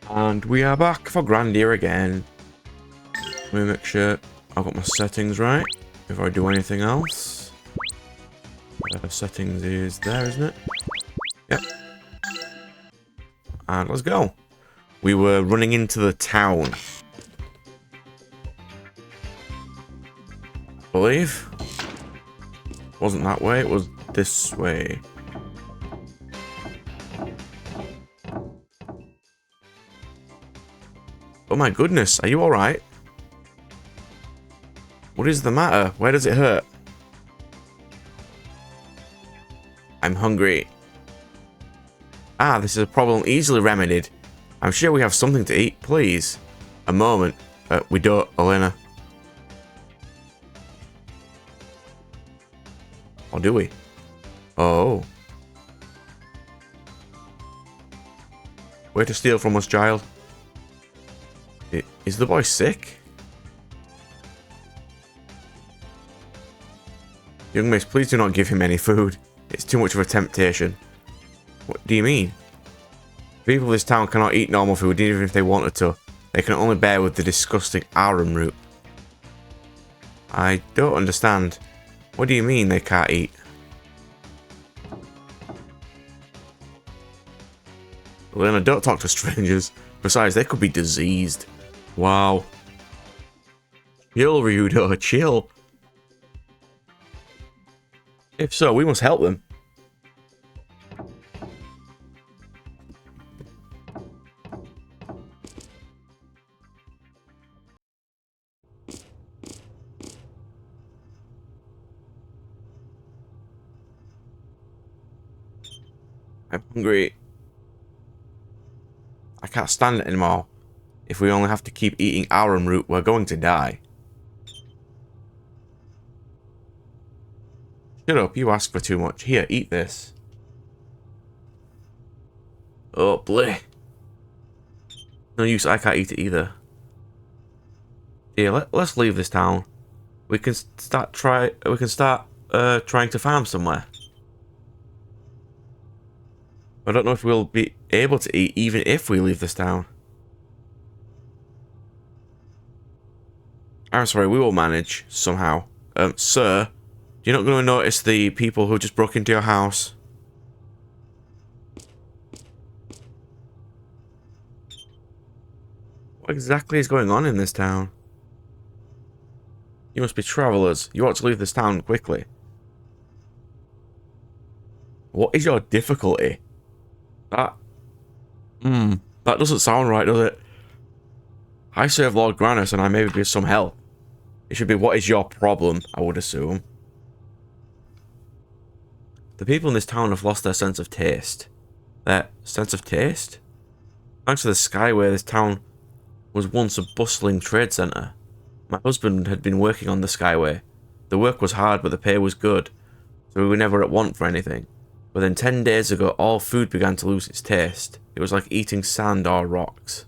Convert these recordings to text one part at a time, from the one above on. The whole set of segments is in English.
And we are back for Grandia again. Let me make sure I've got my settings right before I do anything else. Settings is there, isn't it? Yep. And let's go. We were running into the town, I believe. It wasn't that way, it was this way. Oh my goodness, are you alright? What is the matter? Where does it hurt? I'm hungry. Ah, this is a problem easily remedied. I'm sure we have something to eat, please. A moment. We don't, Elena. Or do we? Oh. Way to steal from us, child. Is the boy sick? Young miss, please do not give him any food. It's too much of a temptation. What do you mean? People of this town cannot eat normal food even if they wanted to. They can only bear with the disgusting arum root. I don't understand. What do you mean they can't eat? Lena, don't talk to strangers. Besides, they could be diseased. Wow. Chill, Ryudo, chill. If so, we must help them. I'm hungry. I can't stand it anymore. If we only have to keep eating arum root, we're going to die. Shut up, you ask for too much. Here, eat this. Oh, bleh. No use, I can't eat it either. Yeah, let's leave this town. We can start trying to farm somewhere. I don't know if we'll be able to eat even if we leave this town. I'm sorry, we will manage somehow. Sir, you're not going to notice the people who just broke into your house? What exactly is going on in this town? You must be travelers. You ought to leave this town quickly. What is your difficulty? That doesn't sound right, does it? I serve Lord Granus and I may be of some help. It should be, what is your problem, I would assume. The people in this town have lost their sense of taste. Their sense of taste? Thanks to the Skyway, this town was once a bustling trade centre. My husband had been working on the Skyway. The work was hard, but the pay was good, so we were never at want for anything. But then 10 days ago, all food began to lose its taste. It was like eating sand or rocks.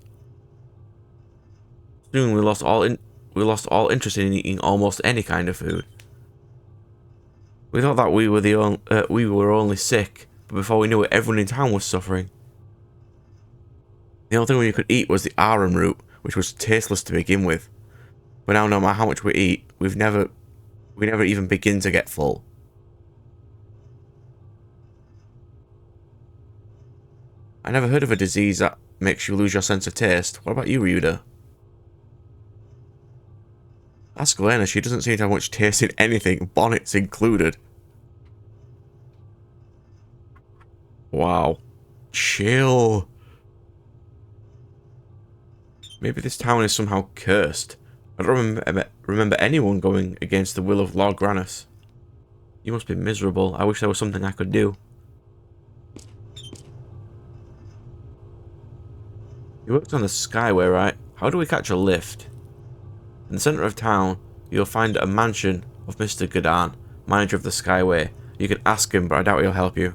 Soon we lost all interest in eating almost any kind of food. We thought that we were only sick, but before we knew it, everyone in town was suffering. The only thing we could eat was the arum root, which was tasteless to begin with. But now, no matter how much we eat, we never even begin to get full. I never heard of a disease that makes you lose your sense of taste. What about you, Ryuda? Ask Lena, she doesn't seem to have much taste in anything, bonnets included. Wow. Chill. Maybe this town is somehow cursed. I don't remember anyone going against the will of Lord Granus. You must be miserable. I wish there was something I could do. You worked on the Skyway, right? How do we catch a lift? In the centre of town, you'll find a mansion of Mr. Gadan, manager of the Skyway. You can ask him, but I doubt he'll help you.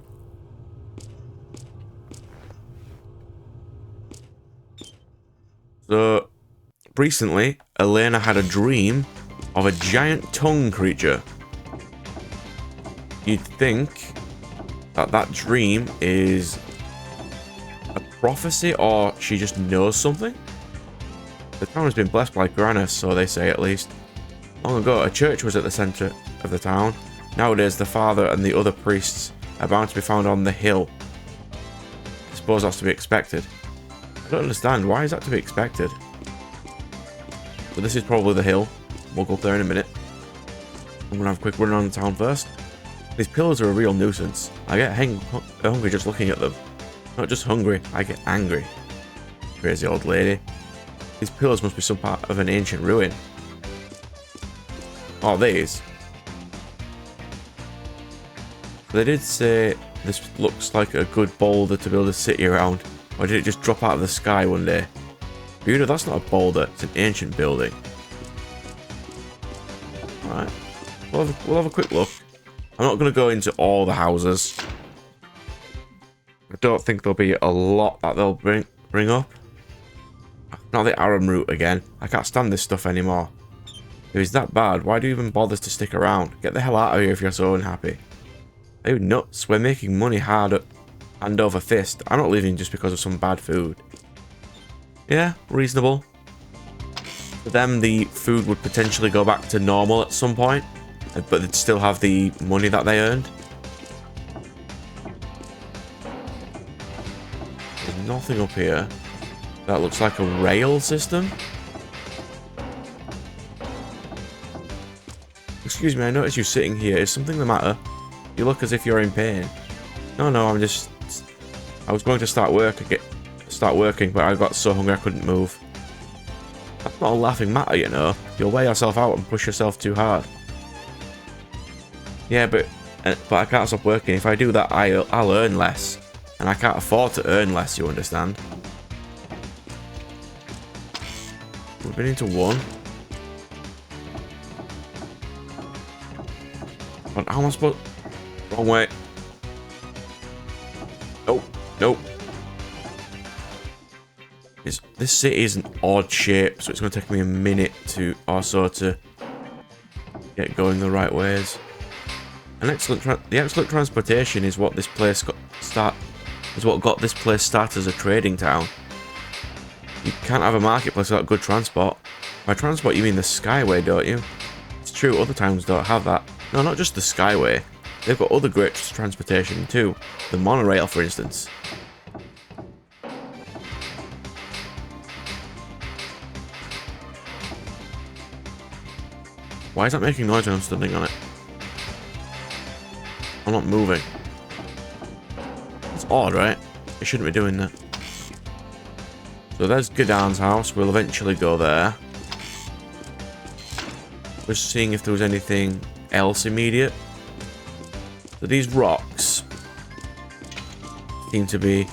So, recently, Elena had a dream of a giant tongue creature. You'd think that dream is prophecy or she just knows something? The town has been blessed by Granus, so they say at least. Long ago, a church was at the centre of the town. Nowadays, the father and the other priests are bound to be found on the hill. I suppose that's to be expected. I don't understand. Why is that to be expected? But this is probably the hill. We'll go up there in a minute. I'm going to have a quick run around the town first. These pillars are a real nuisance. I get hungry just looking at them. Not just hungry, I get angry. Crazy old lady. These pillars must be some part of an ancient ruin. Oh, these. They did say this looks like a good boulder to build a city around. Or did it just drop out of the sky one day? Buda, that's not a boulder, it's an ancient building. Alright. We'll have a quick look. I'm not going to go into all the houses. I don't think there'll be a lot that they'll bring up. Not the Aram route again. I can't stand this stuff anymore. If it's that bad, why do you even bother to stick around? Get the hell out of here if you're so unhappy. Are you nuts? We're making money hand over fist. I'm not leaving just because of some bad food. Yeah, reasonable. For them, the food would potentially go back to normal at some point, but they'd still have the money that they earned. There's nothing up here. That looks like a rail system. Excuse me, I notice you sitting here. Is something the matter? You look as if you're in pain. No, I'm just... I was going to start working, but I got so hungry I couldn't move. That's not a laughing matter, you know. You'll wear yourself out and push yourself too hard. Yeah, but I can't stop working. If I do that, I'll earn less. And I can't afford to earn less, you understand? We've been into one. But how am I supposed... Wrong way. Nope. This city is an odd shape, so it's going to take me a minute or so to get going the right ways. The excellent transportation is what this place got this place started as a trading town. You can't have a marketplace without good transport. By transport, you mean the Skyway, don't you? It's true, other towns don't have that. No, not just the Skyway. They've got other great transportation too. The monorail, for instance. Why is that making noise when I'm standing on it? I'm not moving. It's odd, right? It shouldn't be doing that. So there's Gadan's house. We'll eventually go there. Just seeing if there was anything else immediate. So these rocks seem to be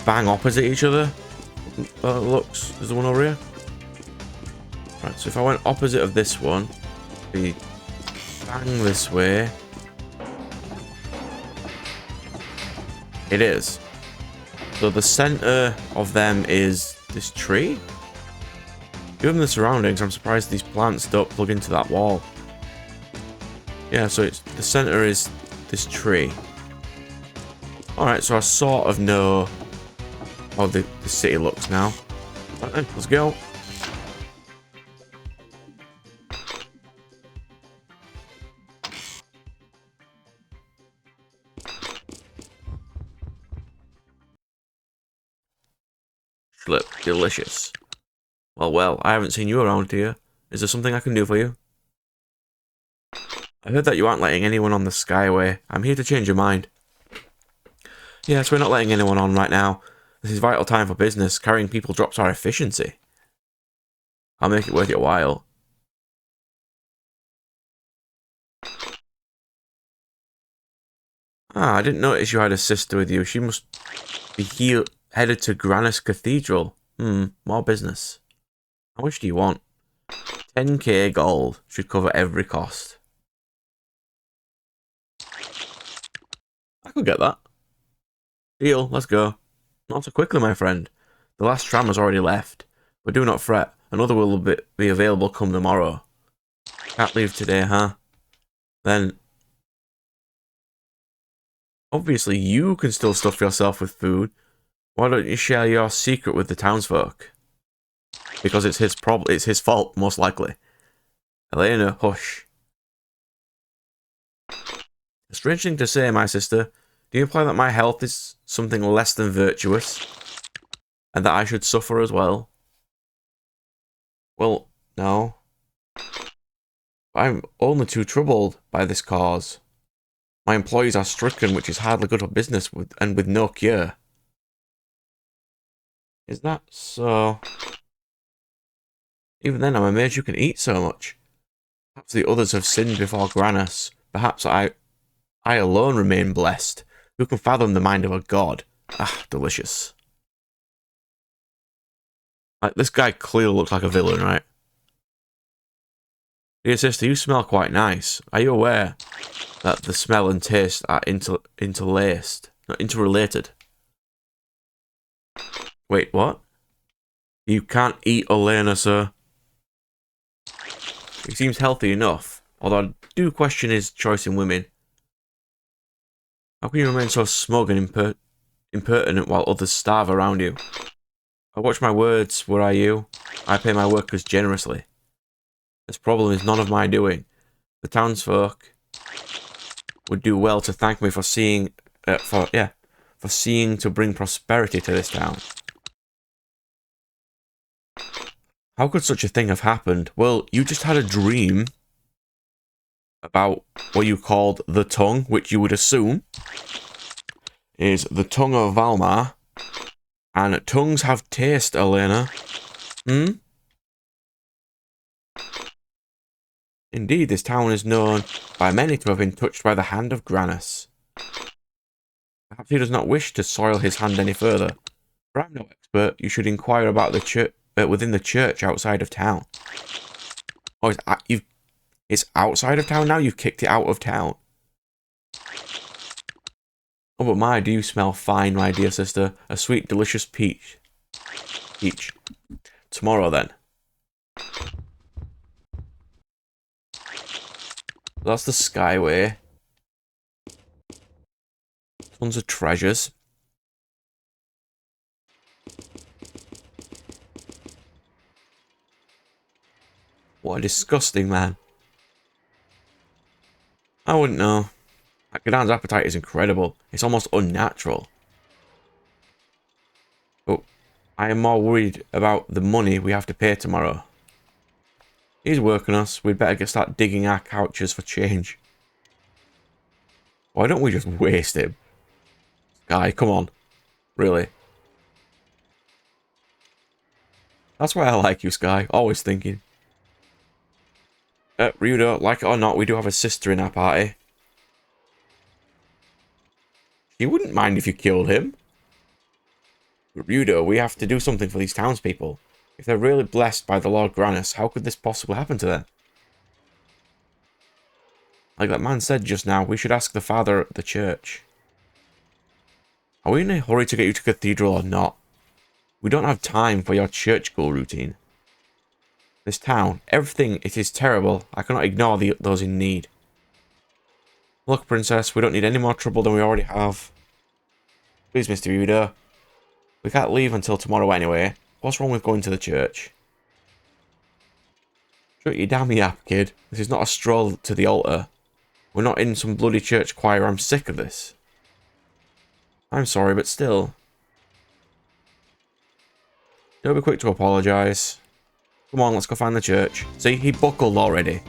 bang opposite each other. Looks, there's the one over here. Right, so if I went opposite of this one, be bang this way. It is. So the center of them is this tree. Given the surroundings, I'm surprised these plants don't plug into that wall. Yeah, so it's the center is this tree. Alright, so I sort of know how the city looks now. Right then, let's go. Slip, delicious. Well, I haven't seen you around here. Is there something I can do for you? I heard that you aren't letting anyone on the Skyway. I'm here to change your mind. Yes, we're not letting anyone on right now. This is vital time for business. Carrying people drops our efficiency. I'll make it worth your while. Ah, I didn't notice you had a sister with you. She must be headed to Granus Cathedral. More business. How much do you want? 10k gold. Should cover every cost. I could get that. Deal, let's go. Not so quickly, my friend. The last tram has already left. But do not fret. Another will be available come tomorrow. Can't leave today, huh? Then... obviously, you can still stuff yourself with food. Why don't you share your secret with the townsfolk? Because it's his problem. It's his fault, most likely. Elena, hush. A strange thing to say, my sister. Do you imply that my health is something less than virtuous? And that I should suffer as well? Well, no. I'm only too troubled by this cause. My employees are stricken, which is hardly good for business, and with no cure. Is that so? Even then, I'm amazed you can eat so much. Perhaps the others have sinned before Granus. Perhaps I alone remain blessed. Who can fathom the mind of a god? Ah, delicious. Like, this guy clearly looks like a villain, right? Dear sister, you smell quite nice. Are you aware that the smell and taste are interrelated? Wait, what? You can't eat Elena, sir. He seems healthy enough, although I do question his choice in women. How can you remain so smug and impertinent while others starve around you? I watch my words, where are you? I pay my workers generously. This problem is none of my doing. The townsfolk would do well to thank me for seeing to bring prosperity to this town. How could such a thing have happened? Well, you just had a dream about what you called the tongue, which you would assume is the tongue of Valmar. And tongues have taste, Elena. Indeed, this town is known by many to have been touched by the hand of Granus. Perhaps he does not wish to soil his hand any further. For I'm no expert, you should inquire about the church within the church outside of town. Oh, it's outside of town now? You've kicked it out of town. Oh, but my, do you smell fine, my dear sister? A sweet, delicious peach. Tomorrow, then. That's the Skyway. Tons of treasures. What a disgusting man. I wouldn't know. Gadan's appetite is incredible. It's almost unnatural. But I am more worried about the money we have to pay tomorrow. He's working us. We'd better start digging our couches for change. Why don't we just waste him? Guy, come on. Really? That's why I like you, Sky. Always thinking. Ryudo, like it or not, we do have a sister in our party. She wouldn't mind if you killed him. But Ryudo, we have to do something for these townspeople. If they're really blessed by the Lord Granus, how could this possibly happen to them? Like that man said just now, we should ask the father at the church. Are we in a hurry to get you to cathedral or not? We don't have time for your church goal routine. This town, everything, it is terrible. I cannot ignore those in need. Look, princess, we don't need any more trouble than we already have. Please, Mr. Ryudo. We can't leave until tomorrow anyway. What's wrong with going to the church? Shut your damn yap, kid. This is not a stroll to the altar. We're not in some bloody church choir. I'm sick of this. I'm sorry, but still. Don't be quick to apologise. Come on, let's go find the church. See, he buckled already.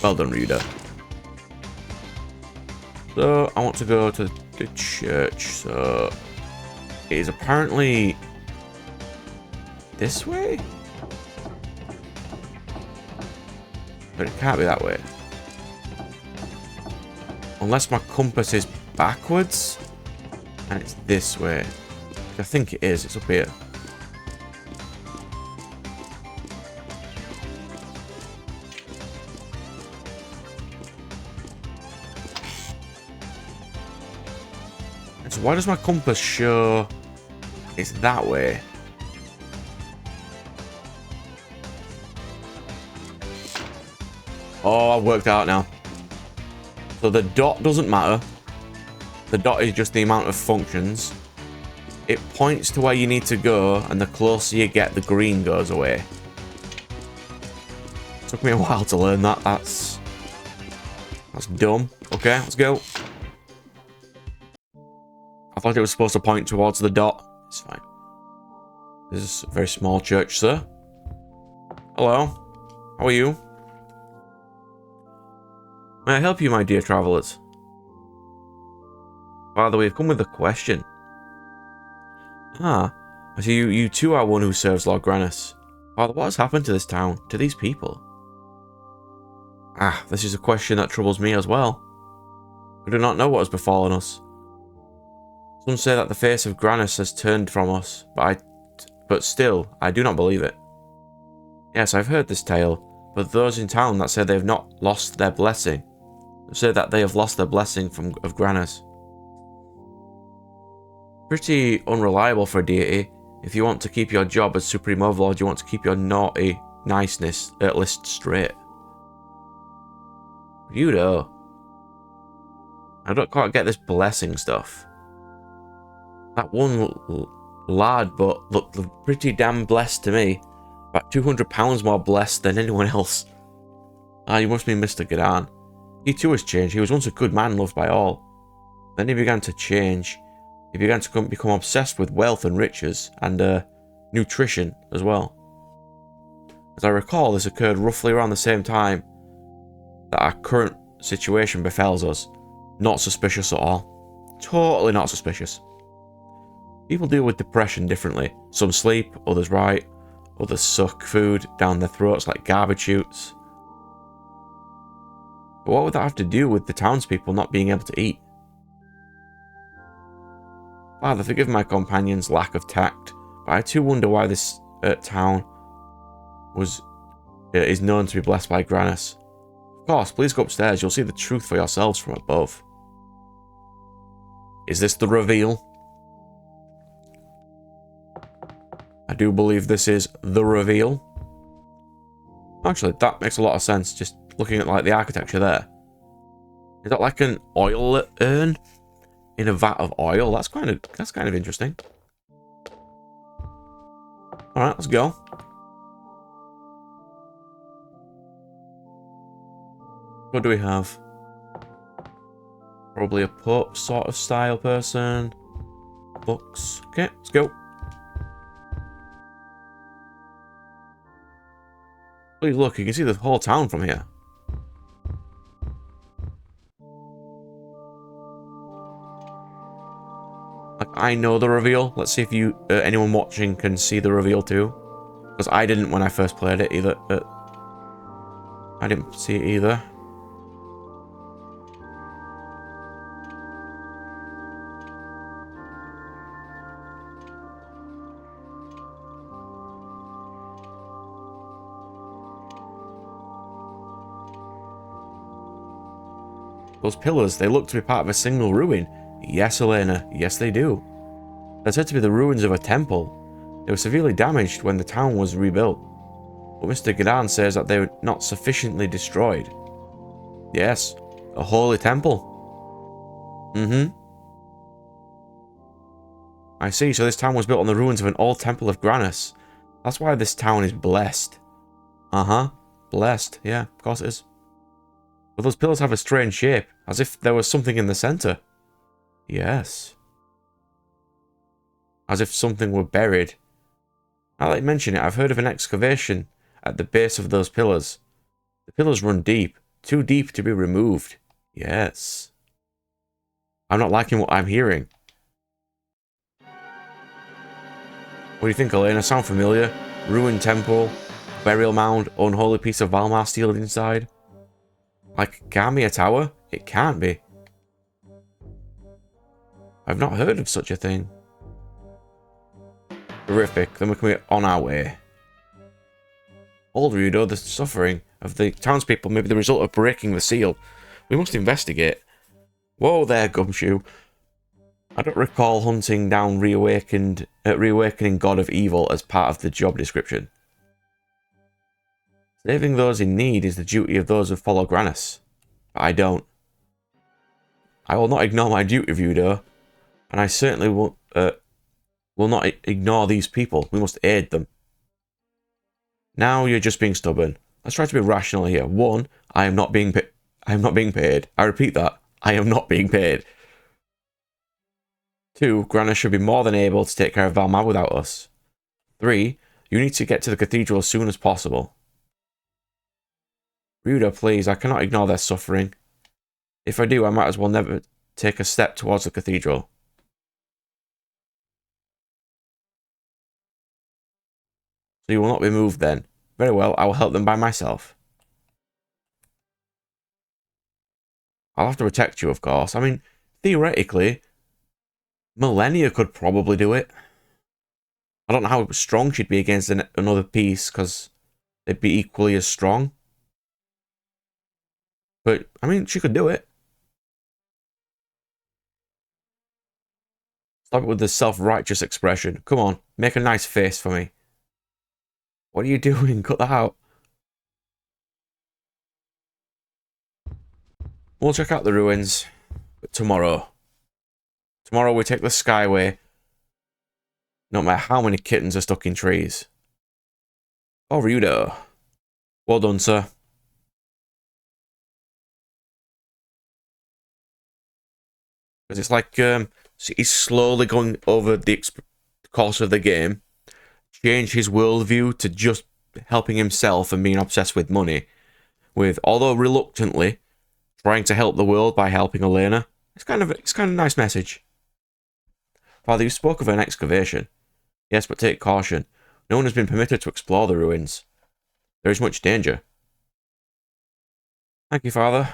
Well done, Ryudo. So, I want to go to the church. So, it is apparently this way? But it can't be that way. Unless my compass is backwards. And it's this way. I think it is. It's up here. And so why does my compass show it's that way? Oh, I've worked out now. So the dot doesn't matter. The dot is just the amount of functions. it points to where you need to go, and the closer you get, the green goes away. Took me a while to learn that. That's dumb. Okay, let's go. I thought it was supposed to point towards the dot. It's fine. This is a very small church, sir. Hello. How are you? May I help you, my dear travelers? Father, we have come with a question. Ah, I see you too are one who serves Lord Grannis. Father, what has happened to this town, to these people? Ah, this is a question that troubles me as well. We do not know what has befallen us. Some say that the face of Grannis has turned from us, but still, I do not believe it. Yes, I've heard this tale, but those in town that say they have not lost their blessing, say that they have lost their blessing of Grannis. Pretty unreliable for a deity. If you want to keep your job as Supreme Overlord, you want to keep your naughty niceness list straight. You know. I don't quite get this blessing stuff. That one lad, but looked pretty damn blessed to me. About 200 pounds more blessed than anyone else. Ah, you must be Mr. Gadan. He too has changed. He was once a good man loved by all. Then he began to change. He began to become obsessed with wealth and riches, and nutrition as well. As I recall, this occurred roughly around the same time that our current situation befalls us. Not suspicious at all. Totally not suspicious. People deal with depression differently. Some sleep, others write, others suck food down their throats like garbage chutes. But what would that have to do with the townspeople not being able to eat? Father, forgive my companion's lack of tact, but I too wonder why this town is known to be blessed by Grannis. Of course, please go upstairs. You'll see the truth for yourselves from above. Is this the reveal? I do believe this is the reveal. Actually, that makes a lot of sense, just looking at like the architecture there. Is that like an oil urn in a vat of oil? That's kind of interesting. Alright, let's go. What do we have? Probably a Pope sort of style person. Books. Okay, let's go. Please look, you can see the whole town from here. Like, I know the reveal. Let's see if you, anyone watching can see the reveal too. Because I didn't when I first played it either. I didn't see it either. Those pillars, they look to be part of a single ruin. Yes, Elena, yes they do. They're said to be the ruins of a temple. They were severely damaged when the town was rebuilt. But Mr. Gadan says that they were not sufficiently destroyed. Yes, a holy temple. I see, so this town was built on the ruins of an old temple of Grannis. That's why this town is blessed. Blessed, yeah, of course it is. But those pillars have a strange shape, as if there was something in the center. Yes. As if something were buried. Now that you mention it, I've heard of an excavation at the base of those pillars. The pillars run deep, too deep to be removed. Yes. I'm not liking what I'm hearing. What do you think, Elena? Sound familiar? Ruined temple, burial mound, unholy piece of Valmar sealed inside. Like Gamia Tower? It can't be. I've not heard of such a thing. Horrific. Then we can be on our way. Old Rudo, the suffering of the townspeople may be the result of breaking the seal. We must investigate. Whoa there, Gumshoe. I don't recall hunting down reawakening God of Evil as part of the job description. Saving those in need is the duty of those who follow Grannis. But I don't. I will not ignore my duty, Rudo. And I certainly won't, We'll not ignore these people. We must aid them. Now you're just being stubborn. Let's try to be rational here. 1, I am not being paid. I repeat that. I am not being paid. 2, Granna should be more than able to take care of Valmar without us. 3, you need to get to the cathedral as soon as possible. Ryuda, please, I cannot ignore their suffering. If I do, I might as well never take a step towards the cathedral. So you will not be moved then. Very well, I will help them by myself. I'll have to protect you, of course. I mean, theoretically, Millennia could probably do it. I don't know how strong she'd be against another piece, because they'd be equally as strong. But, I mean, she could do it. Stop it with the self-righteous expression. Come on, make a nice face for me. What are you doing? Cut that out. We'll check out the ruins tomorrow. Tomorrow we take the Skyway. No matter how many kittens are stuck in trees. Oh, Ryudo. Well done, sir. Because it's like he's slowly going over the course of the game. Change his worldview to just helping himself and being obsessed with money. With, although reluctantly, trying to help the world by helping Elena. It's kind of a nice message. Father, you spoke of an excavation. Yes, but take caution. No one has been permitted to explore the ruins. There is much danger. Thank you, Father.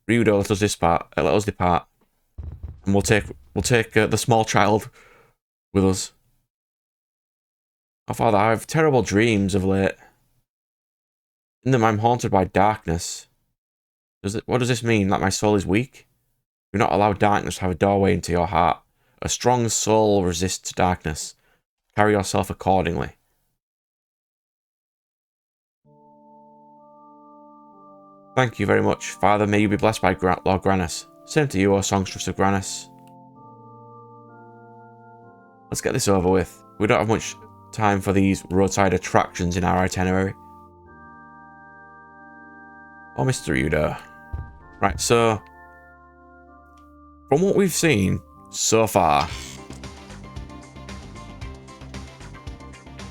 Ryudo, let us depart. And we'll take the small child with us. Oh, Father, I have terrible dreams of late. In them, I'm haunted by darkness. What does this mean? That my soul is weak? Do not allow darkness to have a doorway into your heart. A strong soul resists darkness. Carry yourself accordingly. Thank you very much, Father. May you be blessed by Lord Grannis. Same to you, O Songstress of Grannis. Let's get this over with. We don't have much time for these roadside attractions in our itinerary. Oh, Mr. Ryudo. Right, so from what we've seen so far,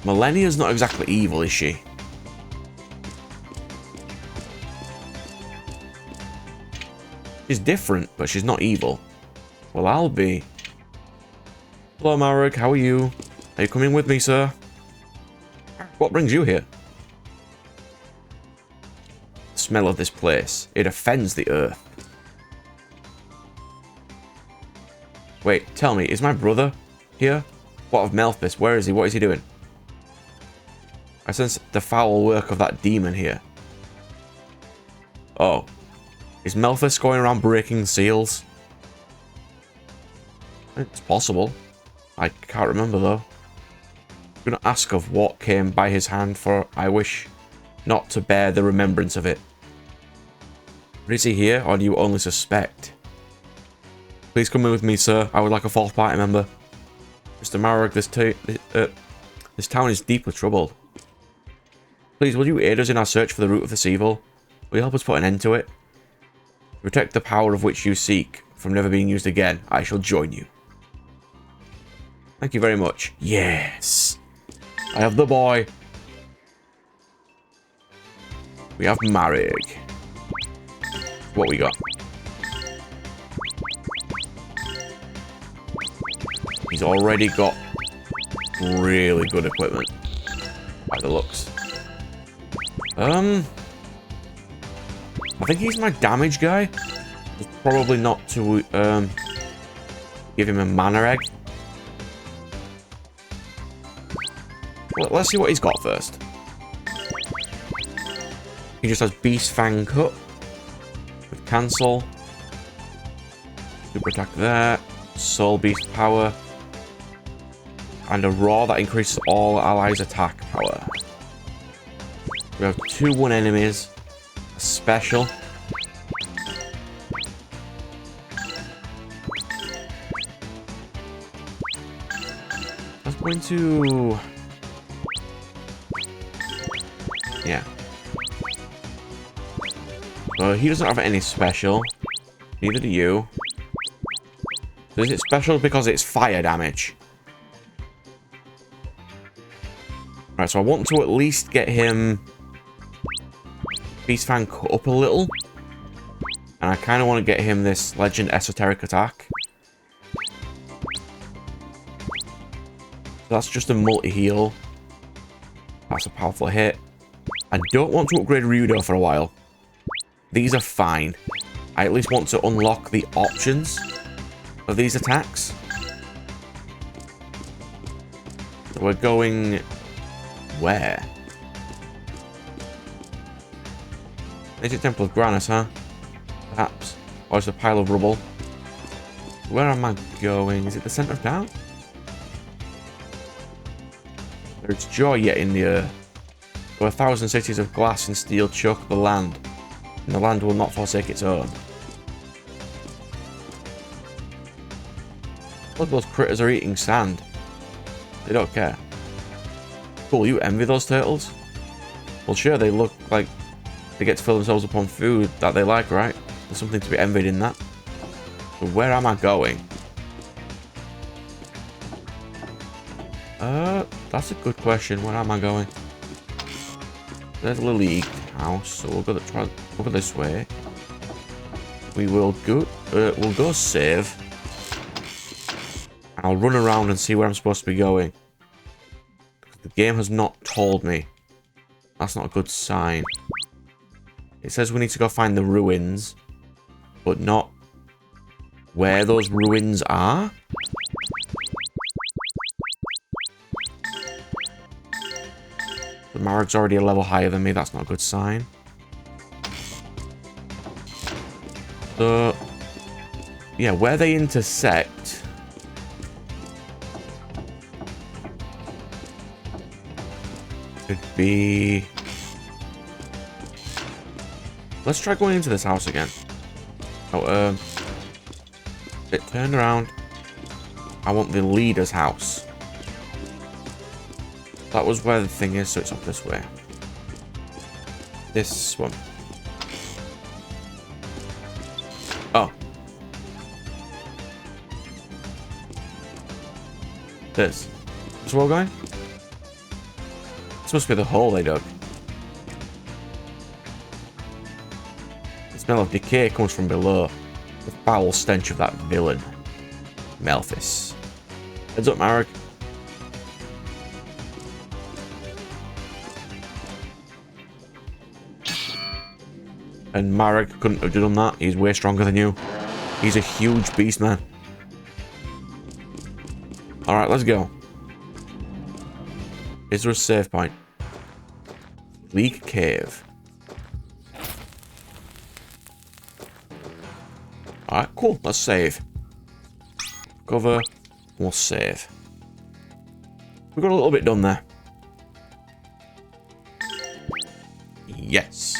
Millennia's not exactly evil, is she? She's different, but she's not evil. Well, I'll be. Hello, Mareg, how are you? Are you coming with me, sir? What brings you here? The smell of this place. It offends the earth. Wait, tell me, is my brother here? What of Melphis? Where is he? What is he doing? I sense the foul work of that demon here. Oh. Is Melphis going around breaking seals? It's possible. I can't remember though. I'm gonna ask of what came by his hand, for I wish not to bear the remembrance of it. But is he here, or do you only suspect? Please come in with me, sir. I would like a fourth party member. Mr. Mareg, this town is deeply troubled. Please, will you aid us in our search for the root of this evil? Will you help us put an end to it? Protect the power of which you seek from never being used again. I shall join you. Thank you very much. Yes. I have the boy. We have Mareg. What we got? He's already got really good equipment by the looks. I think he's my damage guy. It's probably not to give him a mana egg. Well, let's see what he's got first. He just has Beast Fang Cut with cancel. Super attack there. Soul Beast power. And a Roar that increases all allies' attack power. We have 2-1 enemies. A special. going to... Yeah. He doesn't have any special. Neither do you. So is it special because it's fire damage? Right, so I want to at least get him... Beast Fang cut up a little. And I kind of want to get him this Legend Esoteric attack. So that's just a multi-heal. That's a powerful hit. I don't want to upgrade Ryudo for a while. These are fine. I at least want to unlock the options of these attacks. So we're going... Where? Ancient Temple of Granus, huh? Perhaps. Or it's a pile of rubble. Where am I going? Is it the center of town? There's joy yet in the earth. Though 1,000 cities of glass and steel choke the land, and the land will not forsake its own. Look, those critters are eating sand. They don't care. Cool, you envy those turtles? Well, sure, they look like they get to fill themselves upon food that they like, right? There's something to be envied in that. So where am I going? That's a good question. Where am I going? There's a League house, so we'll go this way. We will go. We'll go save. I'll run around and see where I'm supposed to be going. The game has not told me. That's not a good sign. It says we need to go find the ruins, but not where those ruins are. The Mareg's already a level higher than me. That's not a good sign. So, yeah, where they intersect... could be... Let's try going into this house again. Oh, it turned around. I want the leader's house. That was where the thing is, so it's up this way. This one. Oh. This. Is where we're going? This must be the hole they dug. The smell of decay comes from below. The foul stench of that villain. Melphis. Heads up, Mareg. And Mareg couldn't have done that. He's way stronger than you. He's a huge beast, man. Alright, let's go. Is there a save point? League Cave. Alright, cool. Let's save. Cover. We'll save. We got a little bit done there. Yes.